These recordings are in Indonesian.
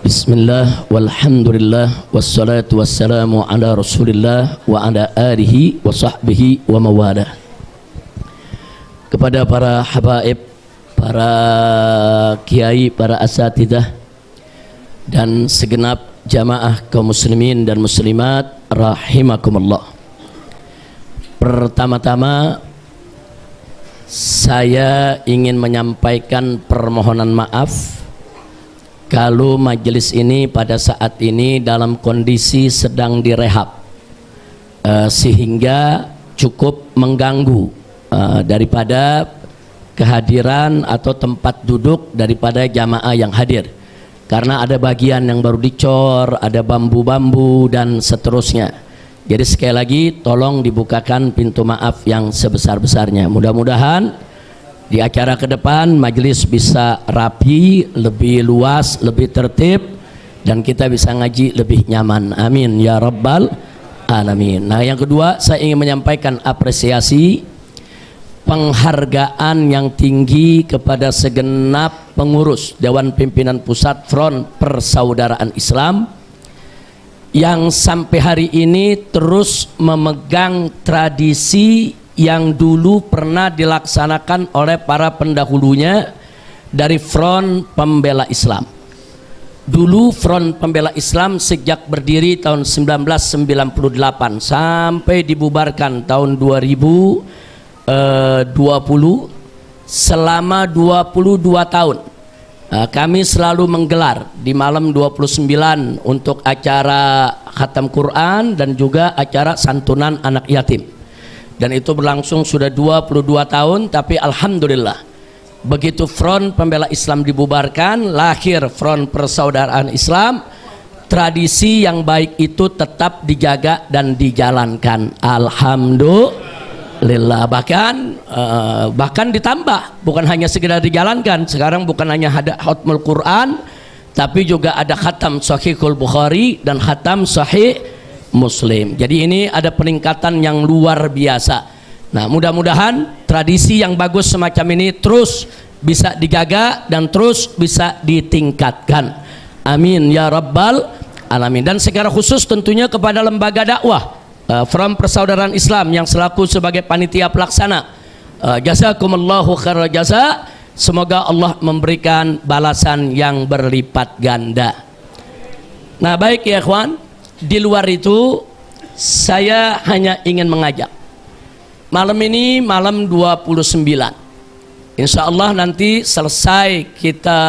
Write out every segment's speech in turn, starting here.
Bismillah, walhamdulillah, wassalatu wassalamu ala rasulillah wa ala alihi wa sahbihi wa mawalah. Kepada para habaib, para kiai, para asatidzah dan segenap jamaah kaum muslimin dan muslimat rahimakumullah. Pertama-tama saya ingin menyampaikan permohonan maaf kalau majelis ini pada saat ini dalam kondisi sedang direhab, sehingga cukup mengganggu daripada kehadiran atau tempat duduk daripada jamaah yang hadir, karena ada bagian yang baru dicor, ada bambu-bambu dan seterusnya. Jadi sekali lagi tolong dibukakan pintu maaf yang sebesar-besarnya. Mudah-mudahan di acara ke depan majelis bisa rapi, lebih luas, lebih tertib, dan kita bisa ngaji lebih nyaman. Amin ya rabbal alamin. Nah, yang kedua, saya ingin menyampaikan apresiasi, penghargaan yang tinggi kepada segenap pengurus Dewan Pimpinan Pusat Front Persaudaraan Islam yang sampai hari ini terus memegang tradisi yang dulu pernah dilaksanakan oleh para pendahulunya dari Front Pembela Islam. Dulu Front Pembela Islam sejak berdiri tahun 1998 sampai dibubarkan tahun 2020, selama 22 tahun kami selalu menggelar di malam 29 untuk acara khatam Quran dan juga acara santunan anak yatim. Dan itu berlangsung sudah 22 tahun, tapi alhamdulillah begitu Front Pembela Islam dibubarkan, lahir Front Persaudaraan Islam. Tradisi yang baik itu tetap dijaga dan dijalankan, alhamdulillah. Bahkan ditambah, bukan hanya sekedar dijalankan. Sekarang bukan hanya ada khatmul Quran, tapi juga ada khatam Sahihul Bukhari dan khatam Sahih Muslim. Jadi ini ada peningkatan yang luar biasa. Nah, mudah-mudahan tradisi yang bagus semacam ini terus bisa dijaga dan terus bisa ditingkatkan. Amin ya rabbal alamin. Dan secara khusus tentunya kepada lembaga dakwah Front Persaudaraan Islam yang selaku sebagai panitia pelaksana, jazakumullahu khairal jaza. Semoga Allah memberikan balasan yang berlipat ganda. Nah, baik ya ikhwan, di luar itu saya hanya ingin mengajak, malam ini malam 29, insya Allah nanti selesai kita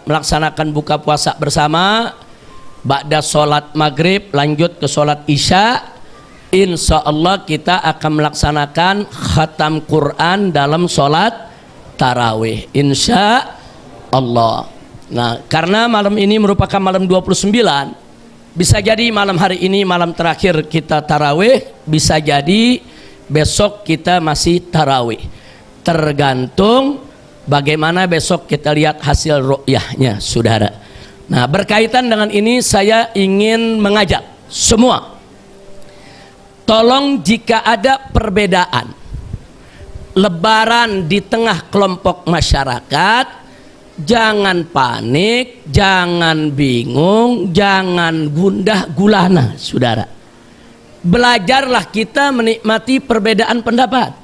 melaksanakan buka puasa bersama, ba'da sholat maghrib lanjut ke sholat isya, insya Allah kita akan melaksanakan khatam Quran dalam sholat tarawih, insya Allah. Nah, karena malam ini merupakan malam 29, bisa jadi malam hari ini malam terakhir kita tarawih, bisa jadi besok kita masih tarawih, tergantung bagaimana besok kita lihat hasil ru'yahnya, saudara. Nah, berkaitan dengan ini saya ingin mengajak semua, tolong jika ada perbedaan lebaran di tengah kelompok masyarakat, jangan panik, jangan bingung, jangan gundah gulana, saudara. Belajarlah kita menikmati perbedaan pendapat.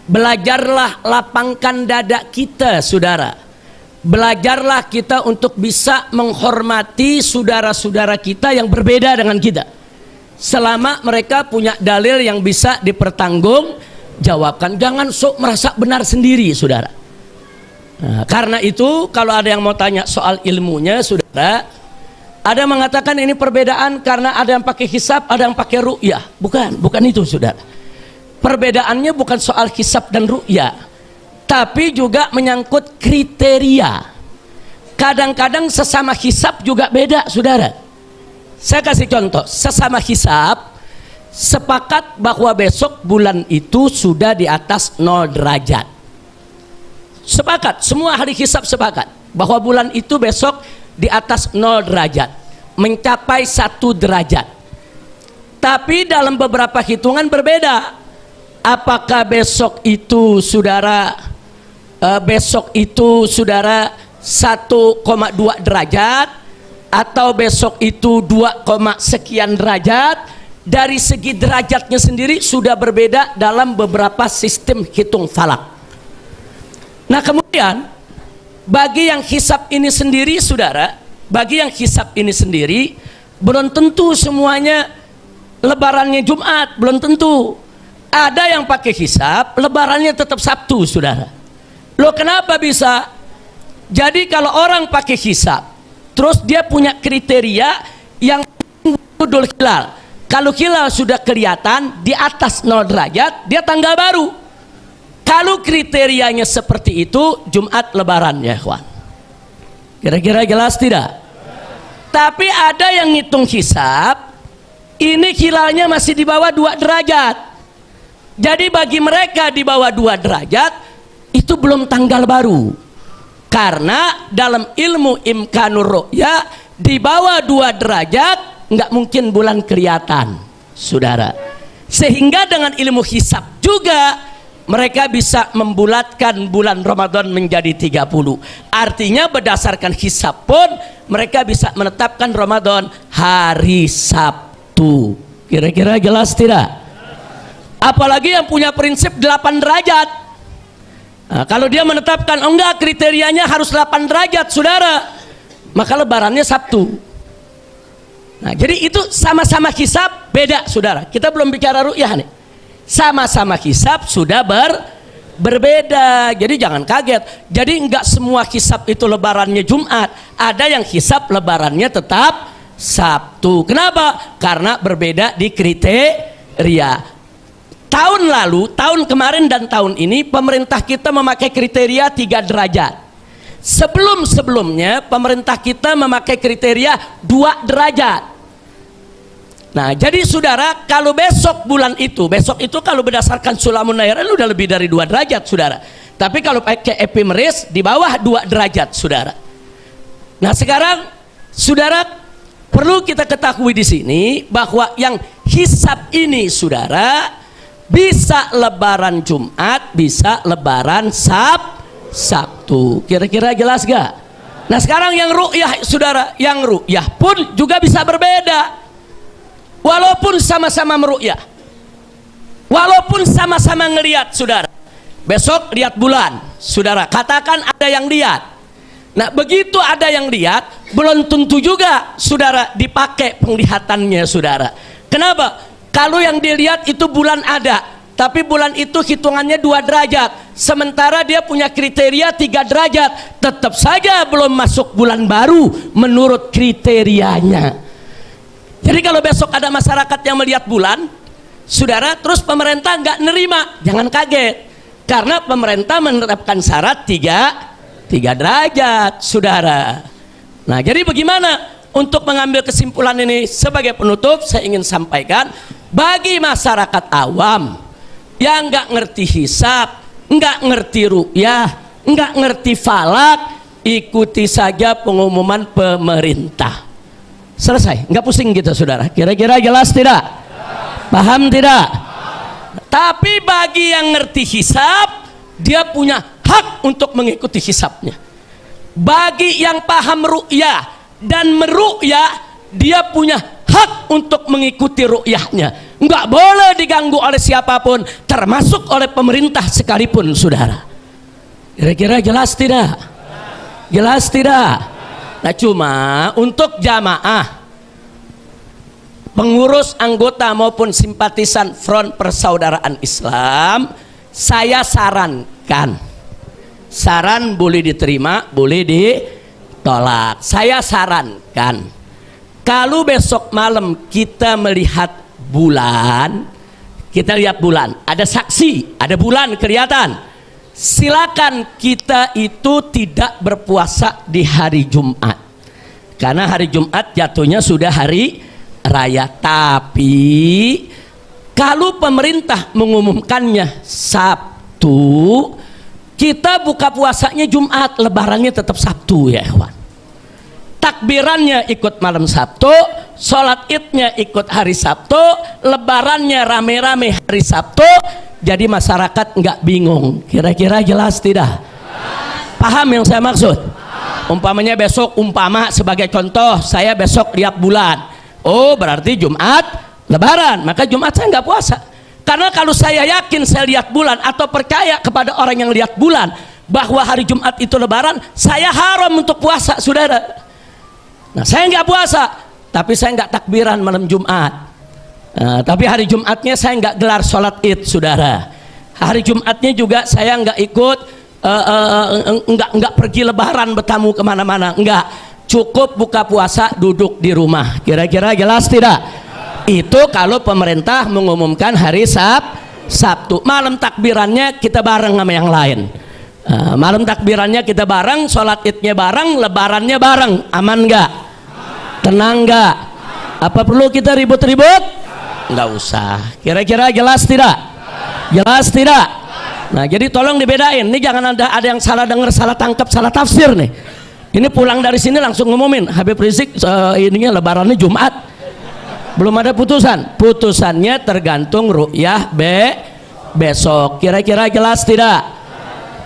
Belajarlah lapangkan dada kita, saudara. Belajarlah kita untuk bisa menghormati saudara-saudara kita yang berbeda dengan kita, selama mereka punya dalil yang bisa dipertanggungjawabkan. Jangan sok merasa benar sendiri, saudara. Nah, karena itu kalau ada yang mau tanya soal ilmunya, saudara, ada yang mengatakan ini perbedaan karena ada yang pakai hisab, ada yang pakai ru'yah. Bukan itu, saudara. Perbedaannya bukan soal hisab dan ru'yah, tapi juga menyangkut kriteria. Kadang-kadang sesama hisab juga beda, saudara. Saya kasih contoh, sesama hisab sepakat bahwa besok bulan itu sudah di atas 0 derajat. Sepakat, semua ahli hisab sepakat bahwa bulan itu besok di atas 0 derajat, mencapai 1 derajat. Tapi dalam beberapa hitungan berbeda. Apakah besok itu saudara 1,2 derajat atau besok itu 2, sekian derajat, dari segi derajatnya sendiri sudah berbeda dalam beberapa sistem hitung falak. Nah kemudian bagi yang hisab ini sendiri saudara, bagi yang hisab ini sendiri belum tentu semuanya lebarannya Jumat, belum tentu. Ada yang pakai hisab lebarannya tetap Sabtu saudara. Loh kenapa bisa? Jadi kalau orang pakai hisab terus dia punya kriteria yang Dul Hilal. Kalau hilal sudah kelihatan di atas 0 derajat, dia tanggal baru. Kalau kriterianya seperti itu, Jumat lebaran ya kawan. Kira-kira jelas tidak? Tapi ada yang ngitung hisab, ini hilalnya masih di bawah 2 derajat. Jadi bagi mereka di bawah 2 derajat, itu belum tanggal baru. Karena dalam ilmu imkanur ru'ya di bawah 2 derajat nggak mungkin bulan kelihatan saudara, sehingga dengan ilmu hisab juga mereka bisa membulatkan bulan Ramadan menjadi 30. Artinya berdasarkan hisab pun mereka bisa menetapkan Ramadan hari Sabtu. Kira-kira jelas tidak? Apalagi yang punya prinsip 8 derajat. Nah, kalau dia menetapkan oh enggak kriterianya harus 8 derajat saudara, maka lebarannya Sabtu. Nah jadi itu sama-sama hisab beda saudara. Kita belum bicara ru'yah nih. Sama-sama hisab sudah berbeda. Jadi jangan kaget. Jadi enggak semua hisab itu lebarannya Jumat. Ada yang hisab lebarannya tetap Sabtu. Kenapa? Karena berbeda di kriteria. Tahun lalu, tahun kemarin dan tahun ini pemerintah kita memakai kriteria 3 derajat. Sebelum-sebelumnya pemerintah kita memakai kriteria 2 derajat. Nah jadi saudara, kalau besok bulan itu, besok itu kalau berdasarkan Sulamun Nairan udah lebih dari 2 derajat saudara. Tapi kalau pakai epimeris di bawah 2 derajat saudara. Nah sekarang saudara perlu kita ketahui di sini bahwa yang hisab ini saudara bisa lebaran Jumat, bisa lebaran Sabtu. Kira-kira jelas gak? Nah sekarang yang ru'yah saudara, yang ru'yah pun juga bisa berbeda. Walaupun sama-sama meru'yah, walaupun sama-sama ngelihat saudara. Besok lihat bulan saudara, katakan ada yang lihat. Nah begitu ada yang lihat, belum tentu juga saudara dipakai penglihatannya saudara. Kenapa? Kalau yang dilihat itu bulan ada, tapi bulan itu hitungannya 2 derajat, sementara dia punya kriteria 3 derajat, tetap saja belum masuk bulan baru menurut kriterianya. Jadi kalau besok ada masyarakat yang melihat bulan saudara, terus pemerintah nggak nerima, jangan kaget, karena pemerintah menerapkan syarat 3 derajat saudara. Nah jadi bagaimana untuk mengambil kesimpulan ini? Sebagai penutup saya ingin sampaikan, bagi masyarakat awam yang nggak ngerti hisab, nggak ngerti ru'yah, nggak ngerti falak, ikuti saja pengumuman pemerintah. Selesai, nggak pusing gitu saudara. Kira-kira jelas tidak? Paham tidak? Tapi bagi yang ngerti hisab, dia punya hak untuk mengikuti hisabnya. Bagi yang paham ru'yah dan meru'yah, dia punya hak untuk mengikuti ru'yahnya. Enggak boleh diganggu oleh siapapun, termasuk oleh pemerintah sekalipun saudara. Kira-kira jelas tidak? Jelas tidak? Nah cuma untuk jamaah, pengurus, anggota maupun simpatisan Front Persaudaraan Islam, saya sarankan, saran boleh diterima, boleh ditolak. Saya sarankan, kalau besok malam kita melihat bulan, kita lihat bulan, ada saksi, ada bulan kelihatan, silakan kita itu tidak berpuasa di hari Jumat, karena hari Jumat jatuhnya sudah hari raya. Tapi kalau pemerintah mengumumkannya Sabtu, kita buka puasanya Jumat, lebarannya tetap Sabtu ya kawan. Takbirannya ikut malam Sabtu, sholat idnya ikut hari Sabtu, lebarannya rame-rame hari Sabtu. Jadi masyarakat nggak bingung. Kira-kira jelas tidak? Paham yang saya maksud? Umpamanya besok, umpama sebagai contoh, saya besok lihat bulan. Oh, berarti Jumat Lebaran, maka Jumat saya nggak puasa. Karena kalau saya yakin saya lihat bulan atau percaya kepada orang yang lihat bulan bahwa hari Jumat itu Lebaran, saya haram untuk puasa, saudara. Nah, saya nggak puasa, tapi saya nggak takbiran malam Jumat. Tapi hari Jumatnya saya nggak gelar sholat Id, saudara. Hari Jumatnya juga saya nggak ikut, nggak pergi Lebaran bertamu kemana-mana, nggak. Cukup buka puasa, duduk di rumah. Kira-kira jelas tidak? Itu kalau pemerintah mengumumkan hari Sabtu. Malam takbirannya kita bareng sama yang lain. Malam takbirannya kita bareng, sholat Idnya bareng, Lebarannya bareng. Aman nggak? Tenang nggak? Apa perlu kita ribut-ribut? Nggak usah. Kira-kira jelas tidak? Jelas tidak? Nah, jadi tolong dibedain. Ini jangan ada yang salah dengar, salah tangkap, salah tafsir nih. Ini pulang dari sini langsung ngumumin Habib Rizik ininya Lebarannya Jumat. Belum ada putusan. Putusannya tergantung ru'yah besok. Kira-kira jelas tidak?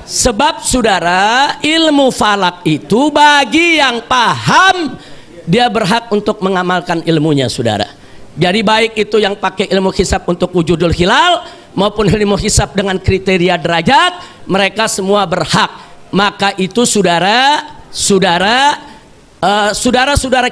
Sebab saudara, ilmu falak itu bagi yang paham, dia berhak untuk mengamalkan ilmunya, saudara. Jadi baik itu yang pakai ilmu hisab untuk wujudul hilal maupun ilmu hisab dengan kriteria derajat, mereka semua berhak. Maka itu saudara-saudara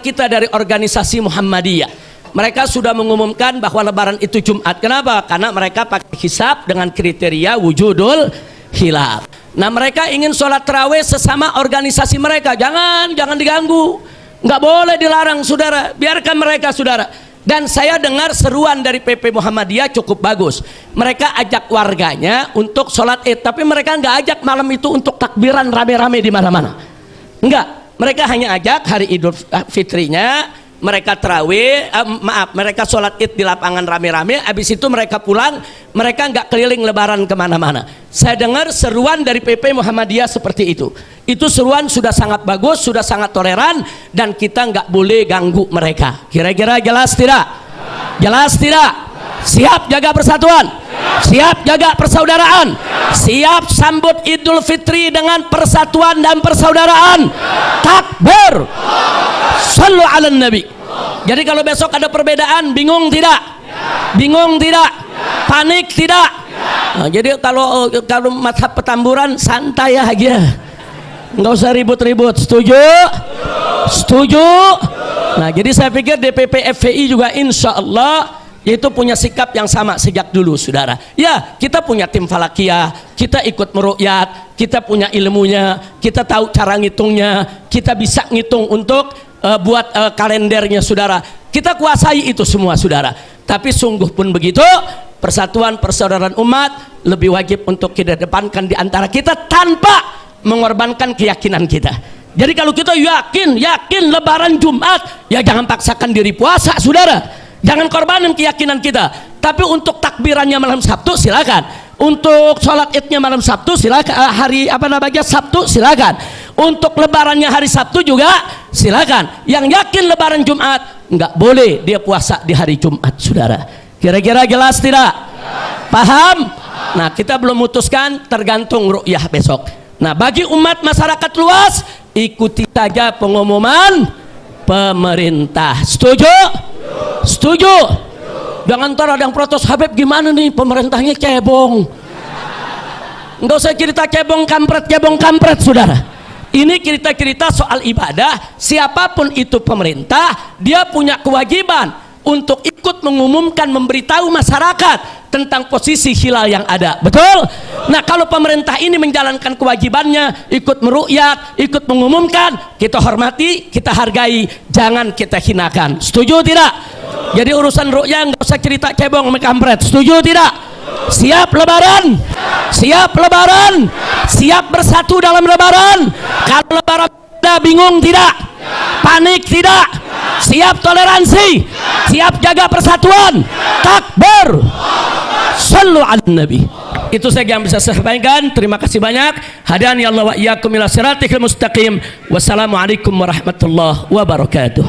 kita dari organisasi Muhammadiyah, mereka sudah mengumumkan bahwa Lebaran itu Jumat. Kenapa? Karena mereka pakai hisab dengan kriteria wujudul hilal. Nah, mereka ingin sholat tarawih sesama organisasi mereka. Jangan diganggu, nggak boleh dilarang, saudara. Biarkan mereka, saudara. Dan saya dengar seruan dari PP Muhammadiyah cukup bagus. Mereka ajak warganya untuk sholat Id, tapi mereka nggak ajak malam itu untuk takbiran rame-rame di mana-mana. Enggak. Mereka hanya ajak hari Idul Fitrinya, mereka tarawih, mereka sholat Id di lapangan rame-rame. Habis itu mereka pulang, mereka nggak keliling Lebaran kemana-mana. Saya dengar seruan dari PP Muhammadiyah seperti itu. Itu seruan sudah sangat bagus, sudah sangat toleran, dan kita nggak boleh ganggu mereka. Kira-kira jelas tidak? Jelas tidak? Siap jaga persatuan, siap jaga persaudaraan, siap sambut Idul Fitri dengan persatuan dan persaudaraan. Takbir, sallu ala nabi. Jadi kalau besok ada perbedaan, bingung tidak? Bingung tidak? Panik tidak? Nah, jadi kalau mazhab Petamburan santai aja, nggak usah ribut-ribut. Setuju? Setuju? Nah, jadi saya pikir DPP FPI juga insya Allah itu punya sikap yang sama sejak dulu, saudara. Ya, kita punya tim falakiyah, kita ikut meruqyat, kita punya ilmunya, kita tahu cara ngitungnya, kita bisa ngitung untuk buat kalendernya, saudara. Kita kuasai itu semua, saudara. Tapi sungguh pun begitu, persatuan persaudaraan umat lebih wajib untuk kita depankan di antara kita tanpa mengorbankan keyakinan kita. Jadi kalau kita yakin Lebaran Jumat, ya jangan paksakan diri puasa, saudara. Jangan korbanin keyakinan kita. Tapi untuk takbirannya malam Sabtu silakan. Untuk sholat Idnya malam Sabtu silakan. Sabtu silakan. Untuk Lebarannya hari Sabtu juga silakan. Yang yakin Lebaran Jumat, nggak boleh dia puasa di hari Jumat, saudara. Kira-kira jelas tidak? Paham? Nah, kita belum memutuskan, tergantung ru'yah besok. Nah, bagi umat masyarakat luas, ikuti saja pengumuman pemerintah. Setuju? Setuju? Jangan ntar ada yang protes, Habib gimana nih pemerintahnya cebong. Nggak usah cerita cebong kampret, saudara. Ini cerita-cerita soal ibadah. Siapapun itu pemerintah, dia punya kewajiban untuk ikut mengumumkan, memberitahu masyarakat tentang posisi hilal yang ada. Betul? Nah, kalau pemerintah ini menjalankan kewajibannya, ikut meruqyat, ikut mengumumkan, kita hormati, kita hargai, jangan kita hinakan. Setuju tidak? Jadi urusan ruqyah nggak usah cerita cebong sama kampret. Setuju tidak? Siap Lebaran? Siap Lebaran? Siap bersatu dalam Lebaran? Kalau Lebaran ada bingung tidak? Panik tidak? Siap toleransi? Siap jaga persatuan? Takbir, sallu ala nabi. Itu saja yang bisa saya sampaikan. Terima kasih banyak. Hadani Allah wa iyyakum ila siratikal mustaqim. Wassalamualaikum warahmatullahi wabarakatuh.